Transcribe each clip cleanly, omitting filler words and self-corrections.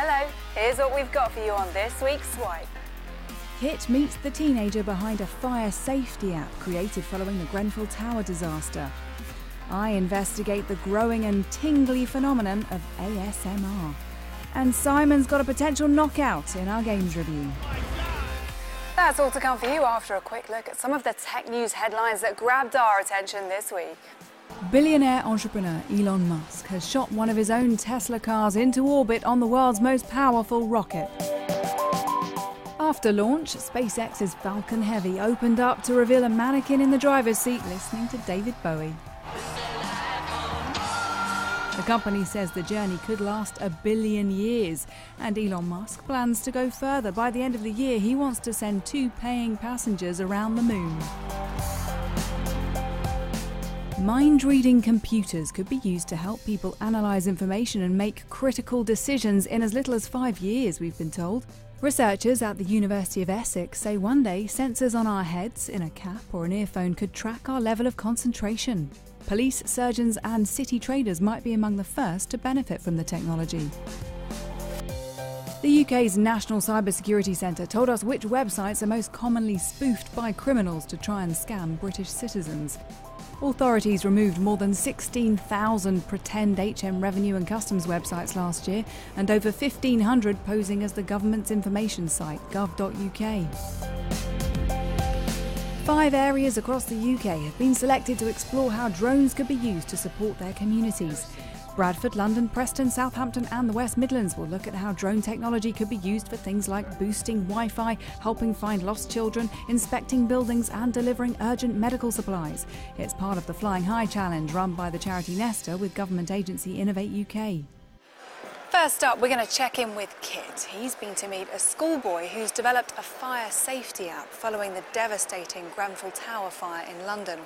Hello, here's what we've got for you on this week's Swipe. Kit meets the teenager behind a fire safety app created following the Grenfell Tower disaster. I investigate the growing and tingly phenomenon of ASMR. And Simon's got a potential knockout in our games review. That's all to come for you after a quick look at some of the tech news headlines that grabbed our attention this week. Billionaire entrepreneur Elon Musk has shot one of his own Tesla cars into orbit on the world's most powerful rocket. After launch, SpaceX's Falcon Heavy opened up to reveal a mannequin in the driver's seat listening to David Bowie. The company says the journey could last 1 billion years, and Elon Musk plans to go further. By the end of the year, he wants to send 2 paying passengers around the moon. Mind-reading computers could be used to help people analyse information and make critical decisions in as little as 5 years, we've been told. Researchers at the University of Essex say one day sensors on our heads, in a cap or an earphone, could track our level of concentration. Police, surgeons and city traders might be among the first to benefit from the technology. The UK's National Cybersecurity Centre told us which websites are most commonly spoofed by criminals to try and scam British citizens. Authorities removed more than 16,000 pretend HM revenue and customs websites last year, and over 1,500 posing as the government's information site, gov.uk. 5 areas across the UK have been selected to explore how drones could be used to support their communities. Bradford, London, Preston, Southampton and the West Midlands will look at how drone technology could be used for things like boosting Wi-Fi, helping find lost children, inspecting buildings and delivering urgent medical supplies. It's part of the Flying High Challenge run by the charity Nesta with government agency Innovate UK. First up, we're going to check in with Kit. He's been to meet a schoolboy who's developed a fire safety app following the devastating Grenfell Tower fire in London.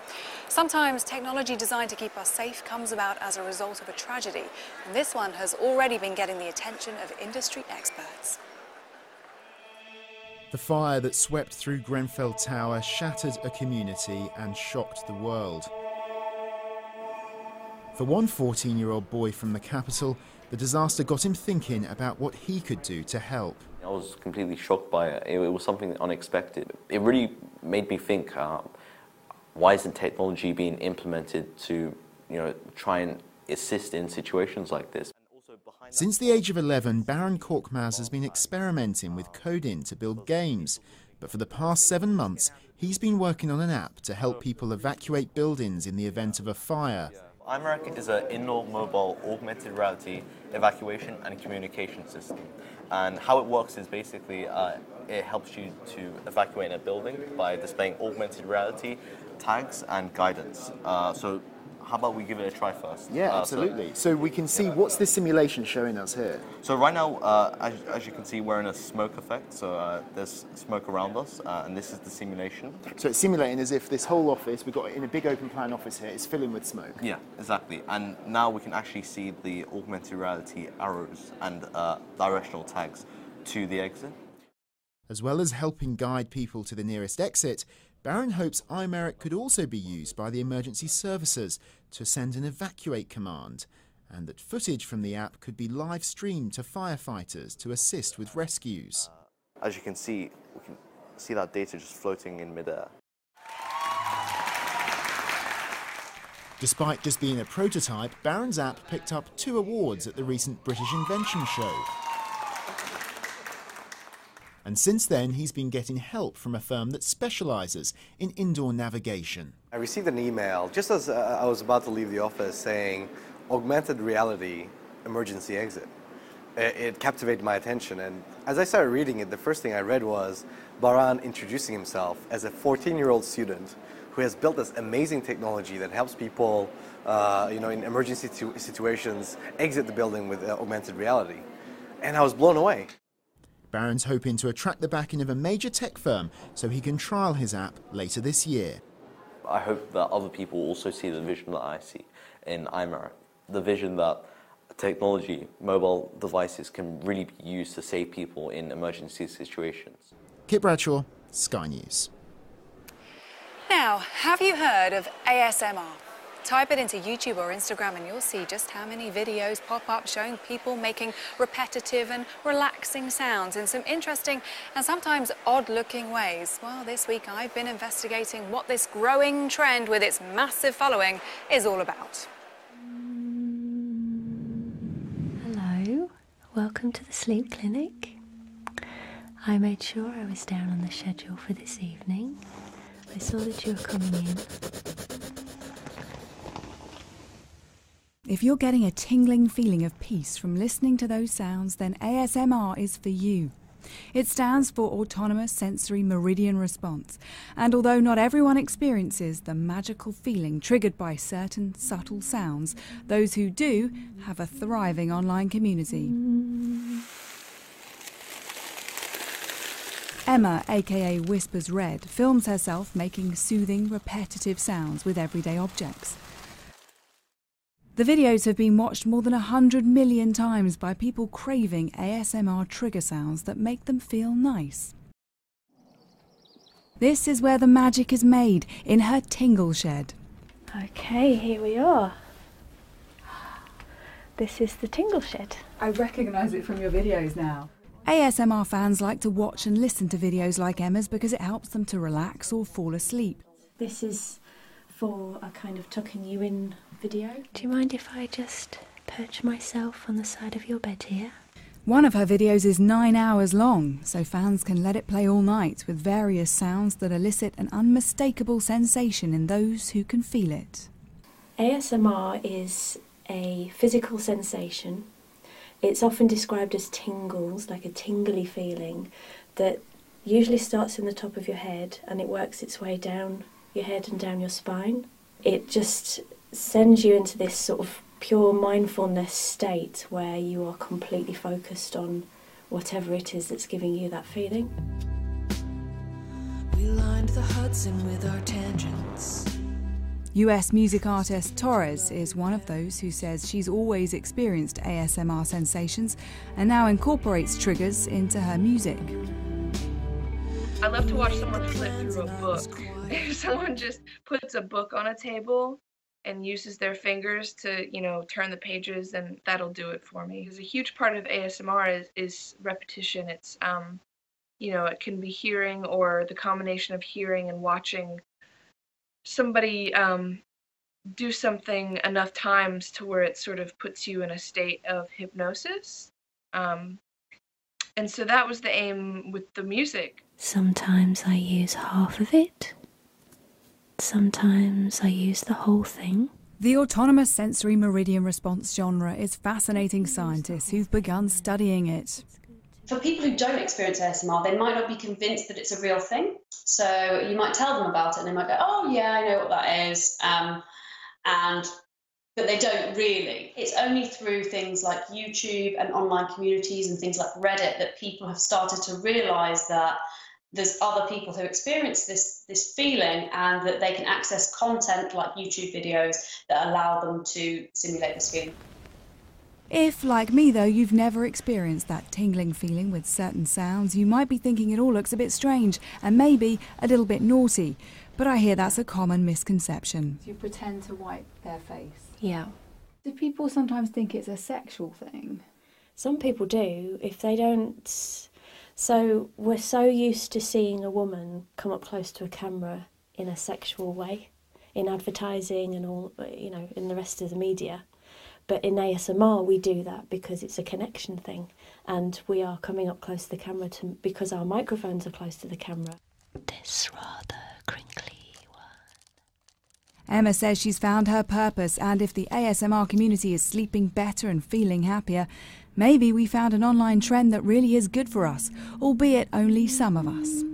Sometimes technology designed to keep us safe comes about as a result of a tragedy, and this one has already been getting the attention of industry experts. The fire that swept through Grenfell Tower shattered a community and shocked the world. For one 14-year-old boy from the capital, the disaster got him thinking about what he could do to help. I was completely shocked by it. It was something unexpected. It really made me think, why isn't technology being implemented to, try and assist in situations like this? Since the age of 11, Baron Korkmaz has been experimenting with coding to build games. But for the past 7 months, he's been working on an app to help people evacuate buildings in the event of a fire. iMeric is an indoor mobile augmented reality evacuation and communication system. And how it works is basically it helps you to evacuate a building by displaying augmented reality, tags and guidance. So how about we give it a try first? Yeah, absolutely. So we can see, what's this simulation showing us here? So right now, as you can see, we're in a smoke effect. So there's smoke around us, and this is the simulation. So it's simulating as if this whole office, we've got in a big open plan office here, is filling with smoke. Yeah, exactly. And now we can actually see the augmented reality arrows and directional tags to the exit. As well as helping guide people to the nearest exit, Baron hopes iMeric could also be used by the emergency services to send an evacuate command, and that footage from the app could be live streamed to firefighters to assist with rescues. As you can see, we can see that data just floating in midair. Despite just being a prototype, Baron's app picked up 2 awards at the recent British Invention Show. And since then, he's been getting help from a firm that specialises in indoor navigation. I received an email just as I was about to leave the office saying, augmented reality emergency exit. It captivated my attention, and as I started reading it, the first thing I read was Baran introducing himself as a 14-year-old student who has built this amazing technology that helps people, in emergency situations, exit the building with augmented reality. And I was blown away. Baron's hoping to attract the backing of a major tech firm so he can trial his app later this year. I hope that other people also see the vision that I see in iMeric, the vision that technology, mobile devices can really be used to save people in emergency situations. Kit Bradshaw, Sky News. Now, have you heard of ASMR? Type it into YouTube or Instagram and you'll see just how many videos pop up showing people making repetitive and relaxing sounds in some interesting and sometimes odd-looking ways. Well, this week I've been investigating what this growing trend with its massive following is all about. Hello, welcome to the Sleep Clinic. I made sure I was down on the schedule for this evening. I saw that you were coming in. If you're getting a tingling feeling of peace from listening to those sounds, then ASMR is for you. It stands for Autonomous Sensory Meridian Response, and although not everyone experiences the magical feeling triggered by certain subtle sounds, those who do have a thriving online community. Emma, aka Whispers Red, films herself making soothing, repetitive sounds with everyday objects. The videos have been watched more than 100 million times by people craving ASMR trigger sounds that make them feel nice. This is where the magic is made, in her tingle shed. Okay, here we are. This is the tingle shed. I recognise it from your videos now. ASMR fans like to watch and listen to videos like Emma's because it helps them to relax or fall asleep. This is for a kind of tucking you in video. Do you mind if I just perch myself on the side of your bed here? One of her videos is 9 hours long, so fans can let it play all night with various sounds that elicit an unmistakable sensation in those who can feel it. ASMR is a physical sensation. It's often described as tingles, like a tingly feeling that usually starts in the top of your head and it works its way down your head and down your spine. It just sends you into this sort of pure mindfulness state where you are completely focused on whatever it is that's giving you that feeling. We lined the Hudson with our tangents. US music artist Torres is one of those who says she's always experienced ASMR sensations and now incorporates triggers into her music. I love to watch someone flip through a book. If someone just puts a book on a table and uses their fingers to, turn the pages, then that'll do it for me. Because a huge part of ASMR is repetition. It's, it can be hearing or the combination of hearing and watching somebody do something enough times to where it sort of puts you in a state of hypnosis. And so that was the aim with the music. Sometimes I use half of it. Sometimes I use the whole thing. The autonomous sensory meridian response genre is fascinating scientists who've begun studying it. For people who don't experience ASMR, they might not be convinced that it's a real thing. So you might tell them about it and they might go, oh yeah, I know what that is. But they don't really. It's only through things like YouTube and online communities and things like Reddit that people have started to realise that there's other people who experience this feeling and that they can access content like YouTube videos that allow them to simulate this feeling. If, like me though, you've never experienced that tingling feeling with certain sounds, you might be thinking it all looks a bit strange and maybe a little bit naughty. But I hear that's a common misconception. You pretend to wipe their face. Yeah. Do people sometimes think it's a sexual thing? Some people do. If they don't... So we're so used to seeing a woman come up close to a camera in a sexual way, in advertising and all, in the rest of the media. But in ASMR we do that because it's a connection thing and we are coming up close to the camera because our microphones are close to the camera. This rather crinkly one. Emma says she's found her purpose, and if the ASMR community is sleeping better and feeling happier, maybe we found an online trend that really is good for us, albeit only some of us.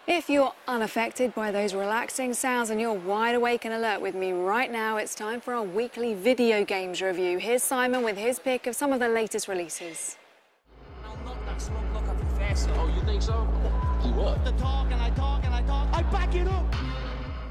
If you're unaffected by those relaxing sounds and you're wide awake and alert with me right now, it's time for our weekly video games review. Here's Simon with his pick of some of the latest releases. Oh, you think so? You what? The talk and I talk and I talk. I back it up.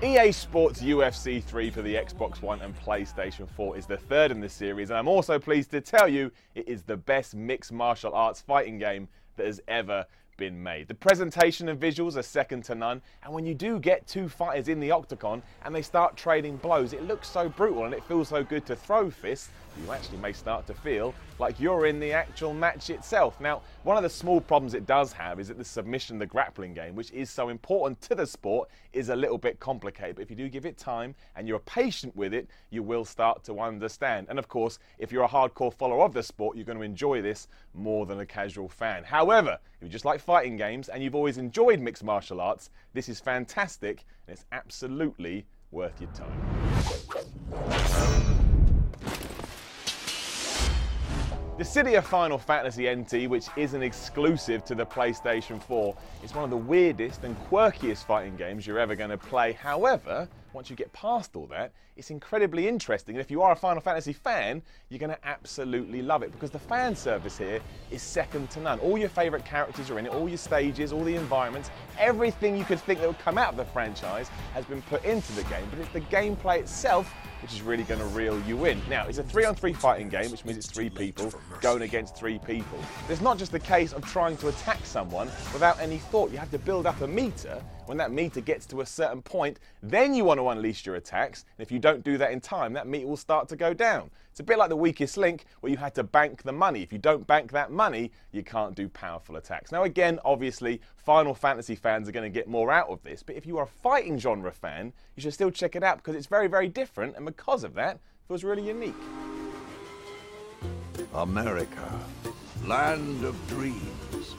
EA Sports UFC 3 for the Xbox One and PlayStation 4 is the third in this series, and I'm also pleased to tell you it is the best mixed martial arts fighting game that has ever been made. The presentation and visuals are second to none, and when you do get two fighters in the octagon and they start trading blows, it looks so brutal and it feels so good to throw fists, you actually may start to feel like you're in the actual match itself. Now, one of the small problems it does have is that the submission, the grappling game, which is so important to the sport, is a little bit complicated. But if you do give it time and you're patient with it, you will start to understand. And of course, if you're a hardcore follower of the sport, you're going to enjoy this more than a casual fan. However, if you just like fighting games and you've always enjoyed mixed martial arts, this is fantastic and it's absolutely worth your time. Dissidia Final Fantasy NT, which is an exclusive to the PlayStation 4, is one of the weirdest and quirkiest fighting games you're ever going to play. However, once you get past all that, it's incredibly interesting. And if you are a Final Fantasy fan, you're going to absolutely love it because the fan service here is second to none. All your favourite characters are in it, all your stages, all the environments, everything you could think that would come out of the franchise has been put into the game. But it's the gameplay itself which is really going to reel you in. Now, it's a 3-on-3 fighting game, which means it's 3 people going against 3 people. It's not just a case of trying to attack someone without any thought. You have to build up a meter. When that meter gets to a certain point, then you want to unleash your attacks. And if you don't do that in time, that meter will start to go down. It's a bit like the weakest link where you had to bank the money. If you don't bank that money, you can't do powerful attacks. Now again, obviously, Final Fantasy fans are going to get more out of this. But if you are a fighting genre fan, you should still check it out because it's very, very different. And because of that, it feels really unique. America, land of dreams,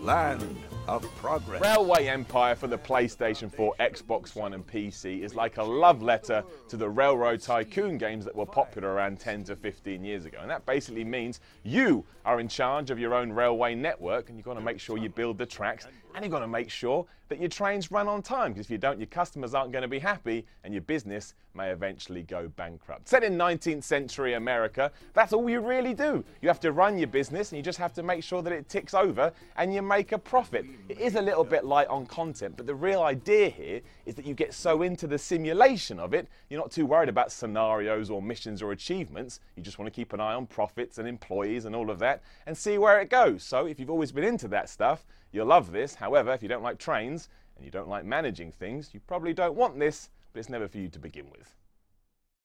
land of progress. Railway Empire for the PlayStation 4, Xbox One and PC is like a love letter to the railroad tycoon games that were popular around 10 to 15 years ago. And that basically means you are in charge of your own railway network and you've got to make sure you build the tracks and you've got to make sure that your trains run on time, because if you don't, your customers aren't going to be happy and your business may eventually go bankrupt. Set in 19th century America, that's all you really do. You have to run your business and you just have to make sure that it ticks over and you make a profit. It is a little bit light on content, but the real idea here is that you get so into the simulation of it, you're not too worried about scenarios or missions or achievements. You just want to keep an eye on profits and employees and all of that and see where it goes. So if you've always been into that stuff, you'll love this. However, if you don't like trains and you don't like managing things, you probably don't want this, but it's never for you to begin with.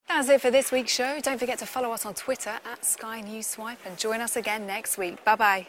That's it for this week's show. Don't forget to follow us on Twitter @SkyNewsSwipe and join us again next week. Bye-bye.